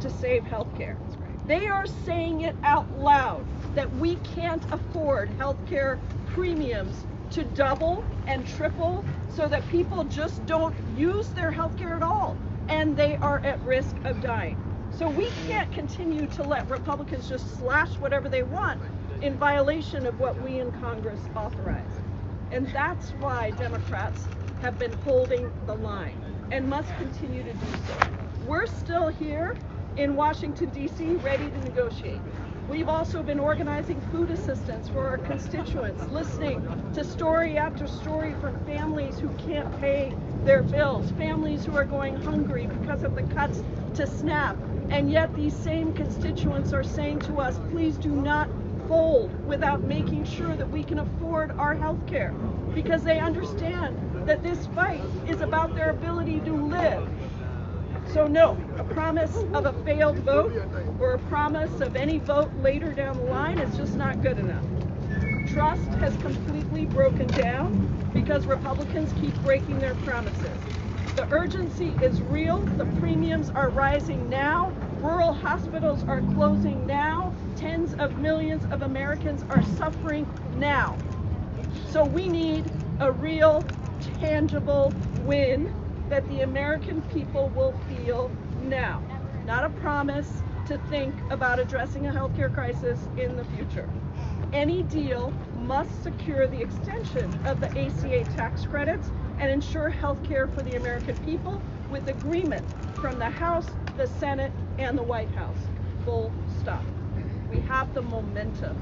to save healthcare. They are saying it out loud that we can't afford healthcare premiums to double and triple so that people just don't use their healthcare at all, and they are at risk of dying. So we can't continue to let Republicans just slash whatever they want in violation of what we in Congress authorize. And that's why Democrats have been holding the line and must continue to do so. We're still here in Washington, D.C., ready to negotiate. We've also been organizing food assistance for our constituents, listening to story after story from families who can't pay their bills, families who are going hungry because of the cuts to SNAP. And yet these same constituents are saying to us, please do not fold without making sure that we can afford our health care, because they understand that this fight is about their ability to live. So no, a promise of a failed vote or a promise of any vote later down the line is just not good enough. Trust has completely broken down because Republicans keep breaking their promises. The urgency is real. The premiums are rising now. Rural hospitals are closing now. Tens of millions of Americans are suffering now. So we need a real, tangible win that the American people will feel now, not a promise to think about addressing a healthcare crisis in the future. Any deal must secure the extension of the ACA tax credits and ensure healthcare for the American people with agreement from the House, the Senate, and the White House. Full stop. We have the momentum.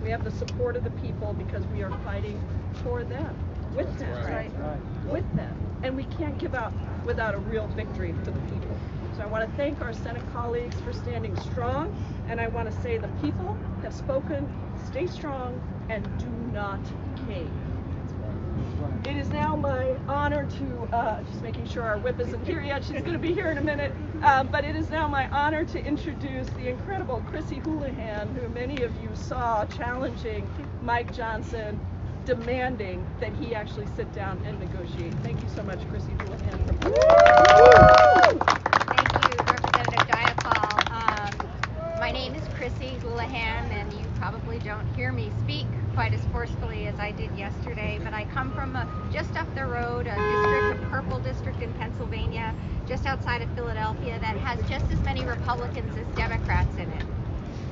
We have the support of the people because we are fighting for them, with them, right? With them. And we can't give up without a real victory for the people. So I want to thank our Senate colleagues for standing strong, and I want to say the people have spoken. Stay strong and do not cave. It is now my honor to, just making sure our whip isn't here yet, she's going to be here in a minute, but it is now my honor to introduce the incredible Chrissy Houlihan, who many of you saw challenging Mike Johnson, demanding that he actually sit down and negotiate. Thank you so much, Chrissy Houlihan. Thank you, Representative Jayapal. My name is Chrissy Houlihan, and you probably don't hear me speak quite as forcefully as I did yesterday, but I come from just up the road, a purple district in Pennsylvania, just outside of Philadelphia, that has just as many Republicans as Democrats in it.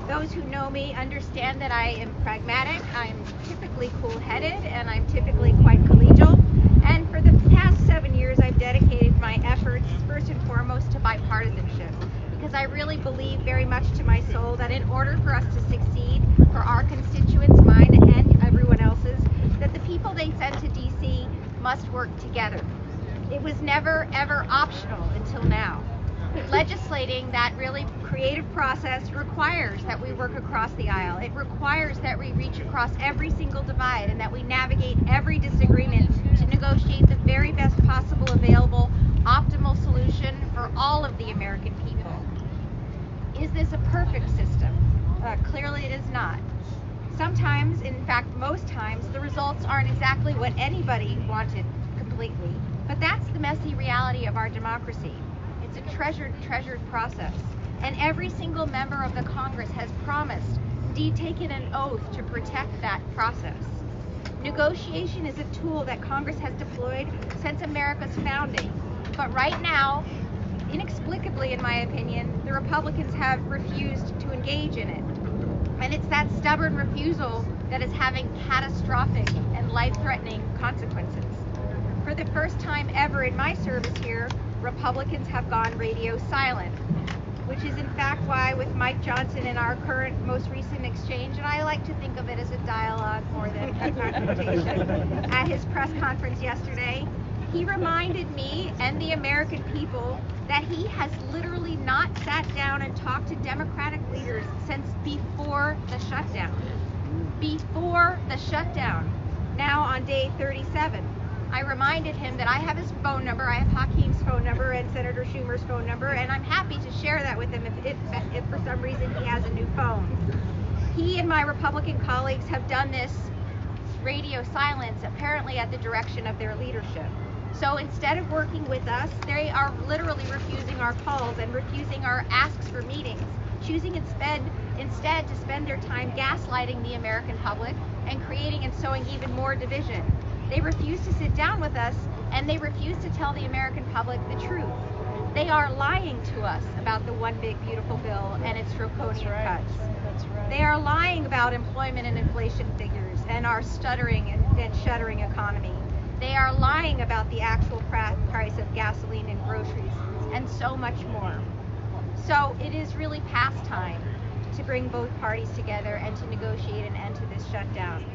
Those who know me understand that I am pragmatic, I'm typically cool-headed, and I'm typically quite collegial. And for the past 7 years, I've dedicated my efforts, first and foremost, to bipartisanship. Because I really believe very much to my soul that in order for us to succeed, for our constituents, mine and everyone else's, that the people they send to DC must work together. It was never, ever optional until now. Legislating that really creative process requires that we work across the aisle. It requires that we reach across every single divide and that we navigate every disagreement to negotiate the very best possible available optimal solution for all of the American people. Is this a perfect system? Clearly it is not. Sometimes, in fact most times, the results aren't exactly what anybody wanted completely. But that's the messy reality of our democracy. It's a treasured process. And every single member of the Congress has promised, indeed taken an oath, to protect that process. Negotiation is a tool that Congress has deployed since America's founding. But right now, inexplicably in my opinion, the Republicans have refused to engage in it. And it's that stubborn refusal that is having catastrophic and life-threatening consequences. For the first time ever in my service here, Republicans have gone radio silent, which is in fact why with Mike Johnson in our current most recent exchange, and I like to think of it as a dialogue more than a confrontation, at his press conference yesterday, he reminded me and the American people that he has literally not sat down and talked to Democratic leaders since before the shutdown. Before the shutdown, now on day 37. I reminded him that I have his phone number, I have Hakeem's phone number and Senator Schumer's phone number, and I'm happy to share that with him if for some reason he has a new phone. He and my Republican colleagues have done this radio silence apparently at the direction of their leadership. So instead of working with us, they are literally refusing our calls and refusing our asks for meetings, choosing instead to spend their time gaslighting the American public and creating and sowing even more division. They refuse to sit down with us, and they refuse to tell the American public the truth. They are lying to us about the One Big Beautiful Bill and its draconian cuts. That's right. They are lying about employment and inflation figures and our stuttering and shuddering economy. They are lying about the actual price of gasoline and groceries and so much more. So it is really past time to bring both parties together and to negotiate an end to this shutdown.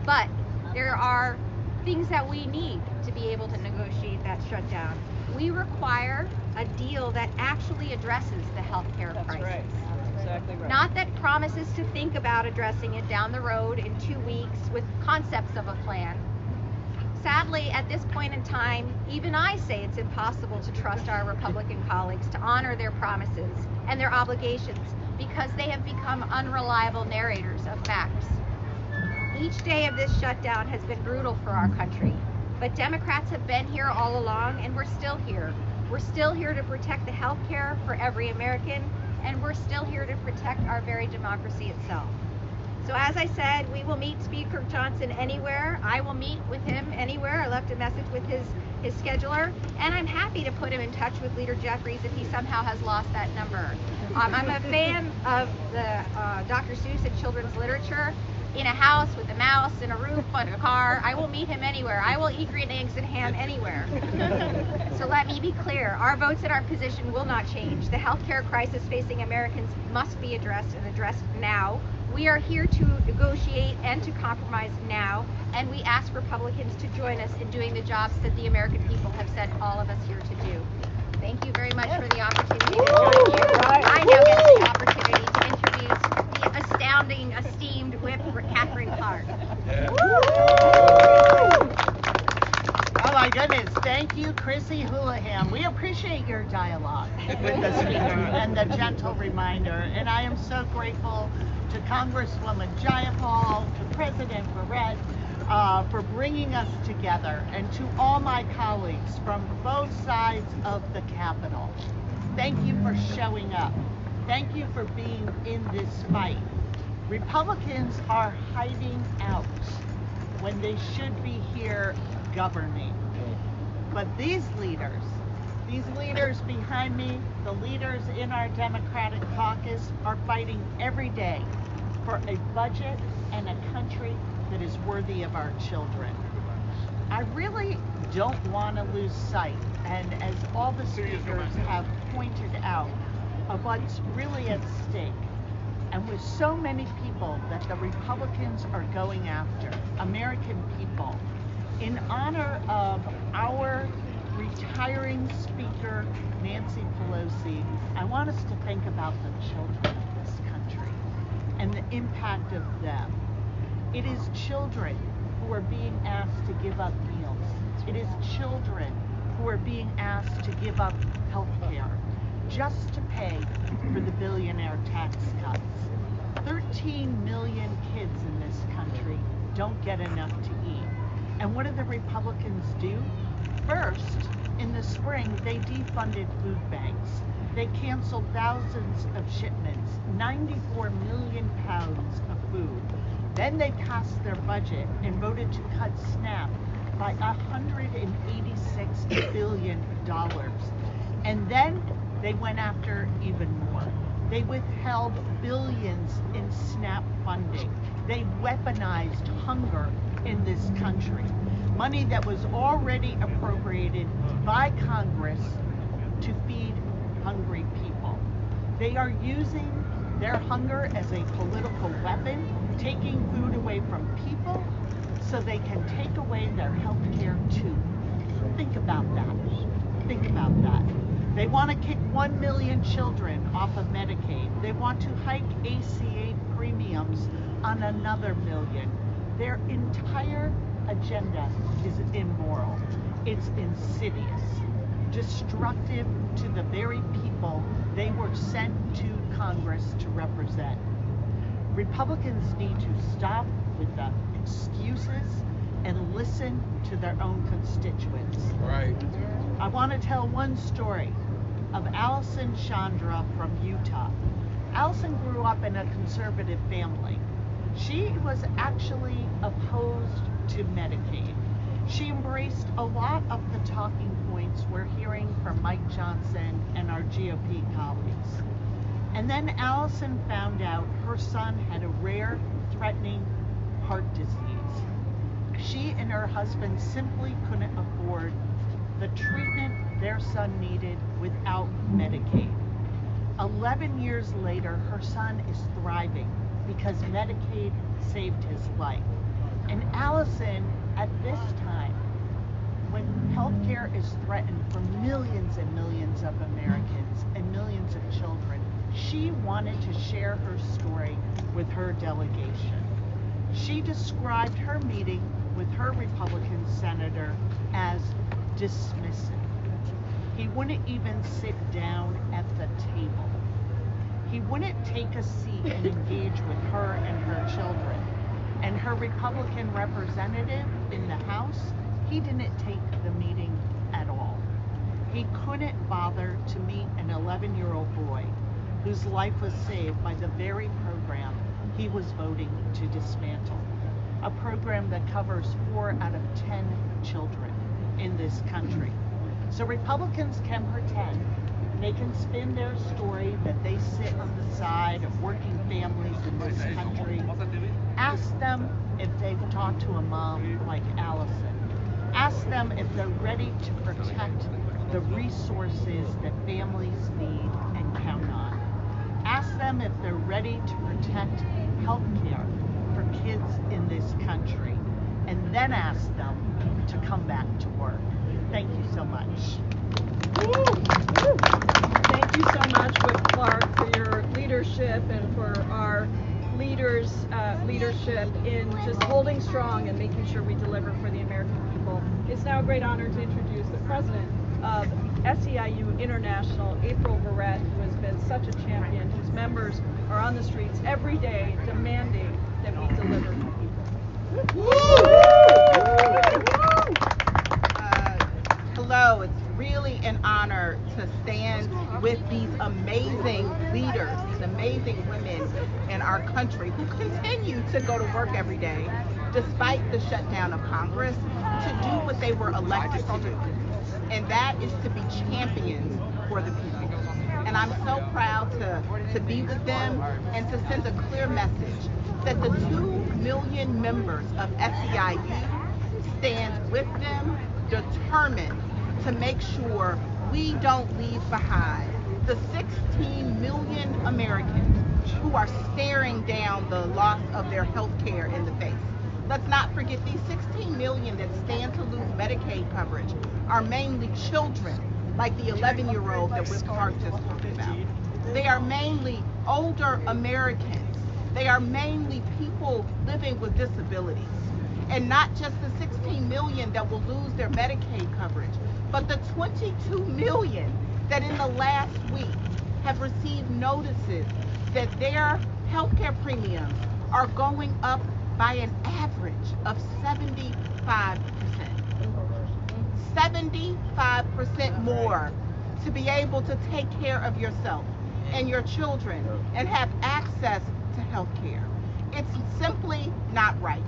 But there are things that we need to be able to negotiate that shutdown. We require a deal that actually addresses the healthcare crisis. That's right. That's exactly right. Not that promises to think about addressing it down the road in 2 weeks with concepts of a plan. Sadly, at this point in time, even I say it's impossible to trust our Republican colleagues to honor their promises and their obligations because they have become unreliable narrators of facts. Each day of this shutdown has been brutal for our country, but Democrats have been here all along, and we're still here. We're still here to protect the health care for every American, and we're still here to protect our very democracy itself. So as I said, we will meet Speaker Johnson anywhere. I will meet with him anywhere. I left a message with his scheduler, and I'm happy to put him in touch with Leader Jeffries if he somehow has lost that number. I'm a fan of the Dr. Seuss and children's literature. In a house with a mouse and a roof on a car, I will meet him anywhere. I will eat green eggs and ham anywhere. So let me be clear, our votes and our position will not change. The healthcare crisis facing Americans must be addressed, and addressed now. We are here to negotiate and to compromise now, and we ask Republicans to join us in doing the jobs that the American people have sent all of us here to do. Thank you very much for the opportunity to join you. I now get the opportunity to introduce the astounding, esteemed Whip Catherine Clark. Oh my goodness, thank you, Chrissy Houlihan. We appreciate your dialogue with the speaker and the gentle reminder, and I am so grateful to Congresswoman Jayapal, to President Barrett, for bringing us together, and to all my colleagues from both sides of the Capitol. Thank you for showing up. Thank you for being in this fight. Republicans are hiding out when they should be here governing. But these leaders behind me, the leaders in our Democratic caucus, are fighting every day for a budget and a country that is worthy of our children. I really don't want to lose sight, and as all the speakers have pointed out, of what's really at stake. And with so many people that the Republicans are going after, American people, in honor of our retiring Speaker, Nancy Pelosi, I want us to think about the children of this country and the impact of them. It is children who are being asked to give up meals. It is children who are being asked to give up health care just to pay for the billionaire tax cuts. 13 million kids in this country don't get enough to eat. And what do the Republicans do? First, in the spring, they defunded food banks. They canceled thousands of shipments, 94 million pounds of food. Then they passed their budget and voted to cut SNAP by $186 billion. And then they went after even more. They withheld billions in SNAP funding. They weaponized hunger in this country. Money that was already appropriated by Congress to feed hungry people. They are using their hunger as a political weapon, taking food away from people so they can take away their health care too. Think about that. Think about that. They want to kick 1 million children off of Medicaid. They want to hike ACA premiums on another million. Their entire agenda is immoral. It's insidious, destructive to the very people they were sent to Congress to represent. Republicans need to stop with the excuses and listen to their own constituents. Right. I want to tell one story of Allison Chandra from Utah. Allison grew up in a conservative family. She was actually opposed to Medicaid. She embraced a lot of the talking points we're hearing from Mike Johnson and our GOP colleagues. And then Allison found out her son had a rare, threatening heart disease. She and her husband simply couldn't afford the treatment their son needed without Medicaid. 11 years later, her son is thriving because Medicaid saved his life. And Allison, at this time, when healthcare is threatened for millions and millions of Americans and millions of children, she wanted to share her story with her delegation. She described her meeting with her Republican senator as dismissive. He wouldn't even sit down at the table. He wouldn't take a seat and engage with her and her children. And her Republican representative in the House, he didn't take the meeting at all. He couldn't bother to meet an 11-year-old boy whose life was saved by the very program he was voting to dismantle. A program that covers 4 out of 10 children in this country. So Republicans can pretend, they can spin their story that they sit on the side of working families in this country. Ask them if they've talked to a mom like Allison. Ask them if they're ready to protect the resources that families need and count on. Ask them if they're ready to protect health care for kids in this country. And then ask them to come back to work. Thank you so much. Thank you so much, Whip Clark, for your leadership and for our leaders' leadership in just holding strong and making sure we deliver for the American people. It's now a great honor to introduce the president of SEIU International, April Barrett, who has been such a champion, whose members are on the streets every day demanding that we deliver for people. Hello, it's really an honor to stand with these amazing leaders, these amazing women in our country who continue to go to work every day despite the shutdown of Congress to do what they were elected to do, and that is to be champions for the people. And I'm so proud to be with them and to send a clear message that the 2 million members of SEIU stand with them, determined to make sure we don't leave behind the 16 million Americans who are staring down the loss of their health care in the face. Let's not forget these 16 million that stand to lose Medicaid coverage are mainly children, like the 11-year-old that Whip Clark just talked about. They are mainly older Americans. They are mainly people living with disabilities. And not just the 16 million that will lose their Medicaid coverage, but the 22 million that in the last week have received notices that their healthcare premiums are going up by an average of 75%. 75% more to be able to take care of yourself and your children and have access to health care. It's simply not right.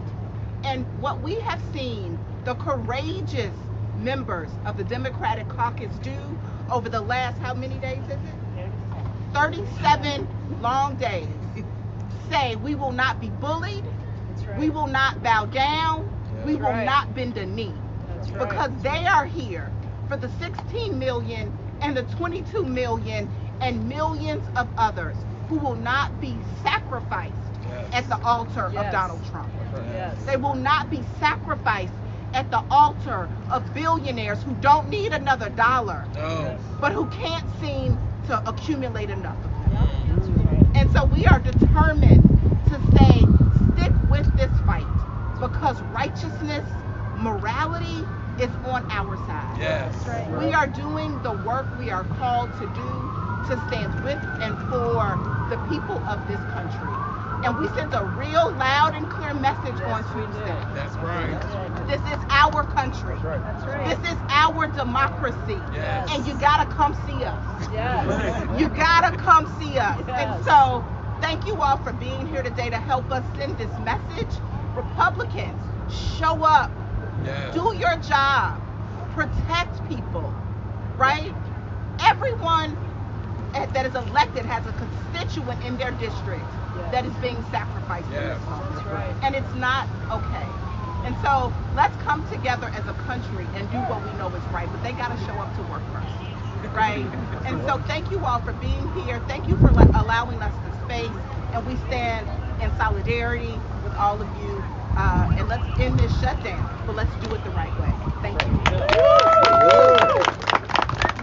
And what we have seen the courageous members of the Democratic caucus do over the last, how many days is it? 37 long days. Say we will not be bullied, we will not bow down, we will not bend a knee. Because they are here for the 16 million and the 22 million and millions of others who will not be sacrificed at the altar of Donald Trump. They will not be sacrificed at the altar of billionaires who don't need another dollar, but who can't seem to accumulate enough of them. And so we are determined to say, stick with this fight, because righteousness, morality is on our side. Yes. We are doing the work we are called to do to stand with and for the people of this country. And we sent a real loud and clear message on Tuesday. That's right. This is our country. That's right. This is our democracy. Yes. And you gotta come see us. Yes. You gotta come see us. Yes. And so, thank you all for being here today to help us send this message. Republicans, show up. Yes. Do your job. Protect people. Right? Everyone that is elected has a constituent in their district that is being sacrificed in this moment. That's right. And it's not okay. And so let's come together as a country and do what we know is right, but they got to show up to work first, right? And so thank you all for being here. Thank you for allowing us the space, and we stand in solidarity with all of you. And let's end this shutdown, but let's do it the right way. Thank you.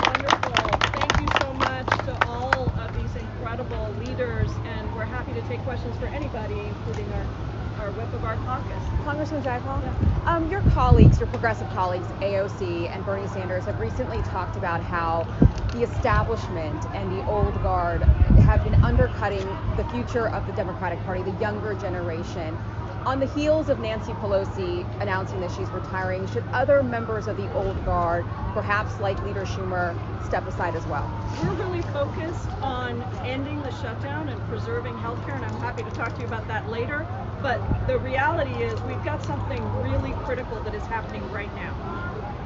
Wonderful. Thank you so much to all of these incredible leaders, and we're happy to take questions for anybody, including our whip of our caucus. Congressman Jayapal, your colleagues, your progressive colleagues, AOC and Bernie Sanders, have recently talked about how the establishment and the old guard have been undercutting the future of the Democratic Party, the younger generation. On the heels of Nancy Pelosi announcing that she's retiring, should other members of the old guard, perhaps like Leader Schumer, step aside as well? We're really focused on ending the shutdown and preserving healthcare, and I'm happy to talk to you about that later. But the reality is we've got something really critical that is happening right now.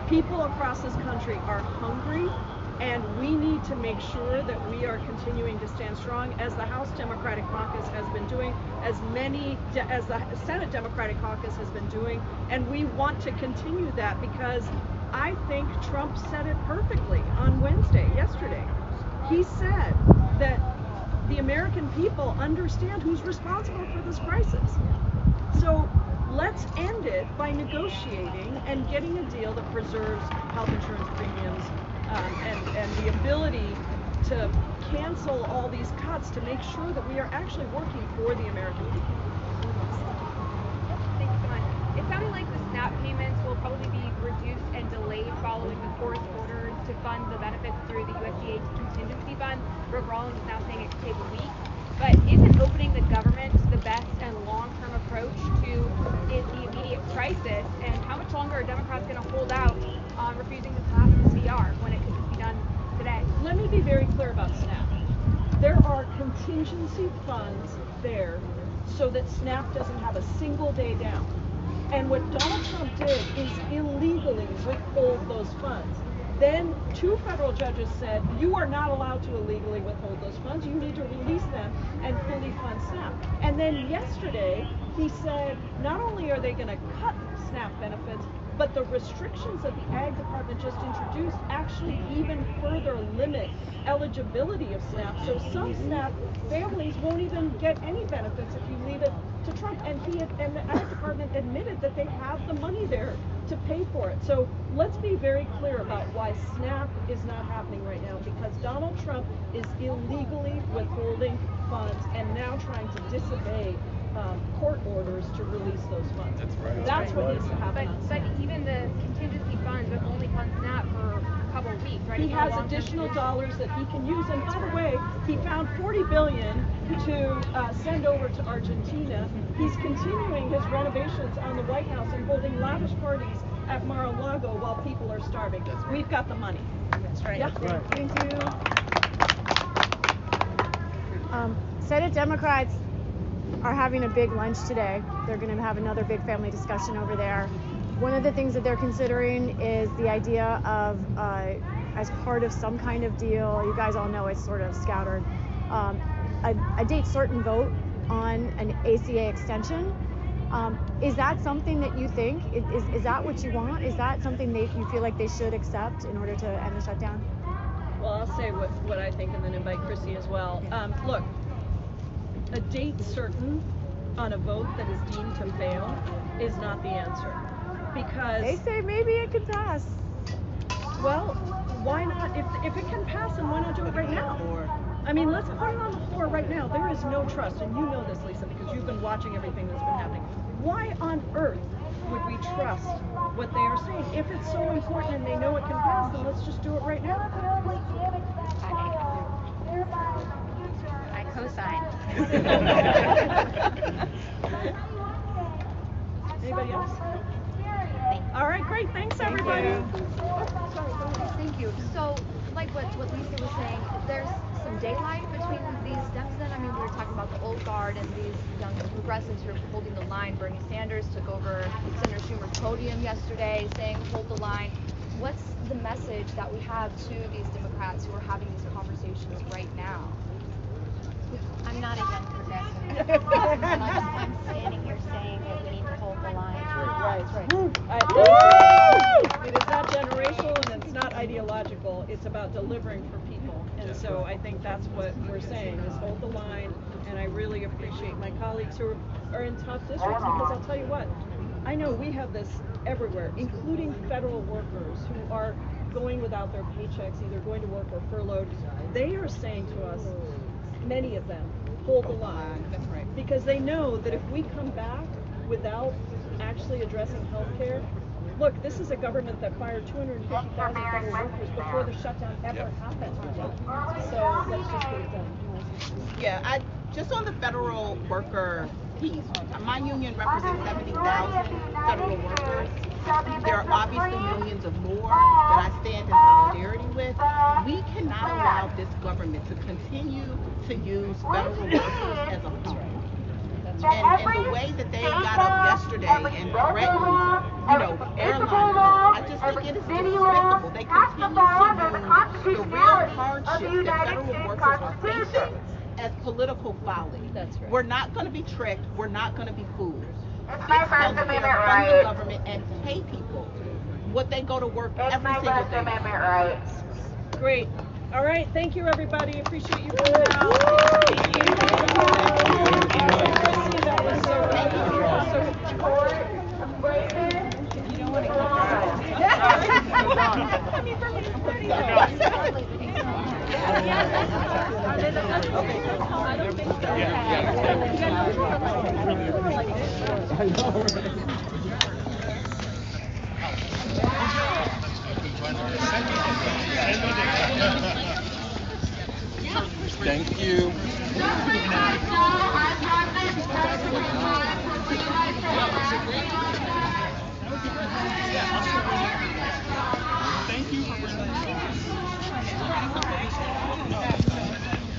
People across this country are hungry, and we need to make sure that we are continuing to stand strong, as the House Democratic Caucus has been doing, as the Senate Democratic Caucus has been doing, and we want to continue that because I think Trump said it perfectly on yesterday. He said that the American people understand who's responsible for this crisis. So let's end it by negotiating and getting a deal that preserves health insurance premiums and the ability to cancel all these cuts to make sure that we are actually working for the American people. Thank you so much. It sounded like the SNAP payments will probably be reduced and delayed following the court's orders to fund the benefits through the USDA contingency fund. Rick Rawlings is now saying it could take a week. But isn't opening the government the best and long-term approach to the immediate crisis? And how much longer are Democrats going to hold out on refusing to pass the CR when it could just be done today? Let me be very clear about SNAP. There are contingency funds there so that SNAP doesn't have a single day down. And what Donald Trump did is illegally withhold those funds. Then 2 federal judges said, you are not allowed to illegally withhold those funds. You need to release them and fully fund SNAP. And then yesterday, he said, not only are they going to cut SNAP benefits, but the restrictions that the Ag Department just introduced actually even further limit eligibility of SNAP. So some SNAP families won't even get any benefits if you leave it to Trump. And the Ag Department admitted that they have the money there to pay for it. So let's be very clear about why SNAP is not happening right now, because Donald Trump is illegally withholding funds and now trying to disobey court orders to release those funds. That's right. That's what needs to happen. But even the contingency funds would only fund SNAP for a couple of weeks, right? He has additional dollars that he can use, and by the way, he found $40 billion to send over to Argentina. He's continuing his renovations on the White House and holding lavish parties at Mar-a-Lago while people are starving. We've got the money. That's right. Yeah. Thank you. Senate Democrats are having a big lunch today. They're going to have another big family discussion over there. One of the things that they're considering is the idea of, as part of some kind of deal, you guys all know it's sort of scattered, a date certain vote on an ACA extension. Is that something that you think, is that what you want? Is that something that you feel like they should accept in order to end the shutdown? Well, I'll say what I think and then invite Chrissy as well. Look, a date certain on a vote that is deemed to fail is not the answer. Because They say maybe it could pass. well, why not? If it can pass, then why not do it right now? I mean, let's put it on the floor right now. There is no trust, and you know this, Lisa, because you've been watching everything that's been happening. Why on earth would we trust what they are saying? If it's so important and they know it can pass, then let's just do it right now. I co-sign. Anybody else? All right, great. Thanks, everybody. Thank you. So, like what Lisa was saying, there's some daylight between these steps then? I mean, we were talking about the old guard and these young progressives who are holding the line. Bernie Sanders took over Senator Schumer's podium yesterday saying, hold the line. What's the message that we have to these Democrats who are having these conversations right now? I'm not a young progressive. I'm standing here saying that we need to hold the line. Right. It is not generational and it's not ideological. It's about delivering for people. And so I think that's what we're saying is hold the line. And I really appreciate my colleagues who are in tough districts because I'll tell you what, I know we have this everywhere, including federal workers who are going without their paychecks, either going to work or furloughed. They are saying to us, many of them, hold the line. That's right. Because they know that if we come back without actually addressing health care, look, this is a government that fired 250,000 federal workers before the shutdown ever happened. So let's just get it done. Yeah, just on the federal worker piece, my union represents 70,000 federal workers. There are obviously millions of more that I stand in solidarity with. We cannot allow this government to continue to use federal workers as a pump. And the way that they got up yesterday and threatened, airlines, I just think it is despicable. They continue to use the real hardships that federal workers are facing as political folly. That's right. We're not going to be tricked. We're not going to be fooled. Fix healthcare, fund the government, and pay people what they go to work every single day. Great. All right. Thank you, everybody. Appreciate you coming out. Thank you. That was so you don't want to Thank you. Thank you for bringing this on.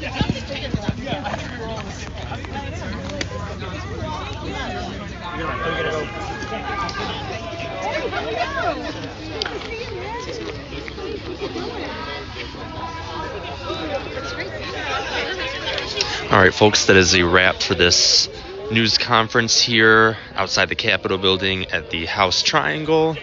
Yeah, I think we were all on the same page. All right, folks, that is a wrap for this news conference here outside the Capitol building at the House Triangle.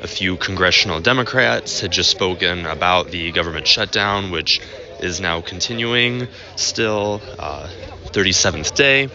A few congressional Democrats had just spoken about the government shutdown, which is now continuing still, 37th day.